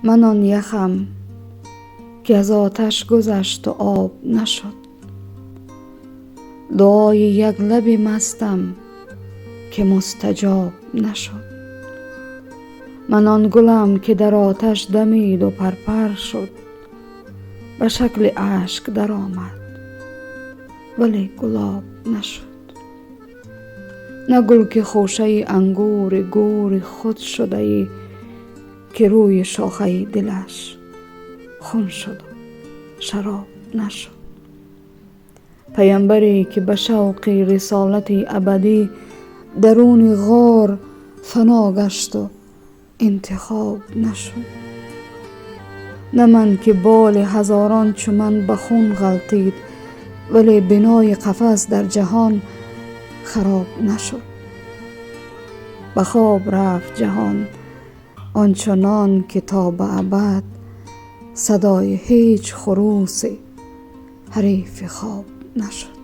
من آن یخم که از آتش گذشت و آب نشد. دعای یک لب مستم که مستجاب نشد. من آن گلم که در آتش دمید و پرپر شد. به شکل اشک در آمد ولی گلاب نشد. نه گل که خوشه انگور گور خود شده ای که روی شاخه دلش خون شد و شراب نشد. پیامبری که به شوق رسالت ابدی درون غار فنا گشت و انتخاب نشد. نه من که بال هزاران چو من به خون غلطید ولی بنای قفس در جهان خراب نشد. به خواب رفت جهان آنچنان که تا به ابد صدای هیچ خروس حریف خواب نشد.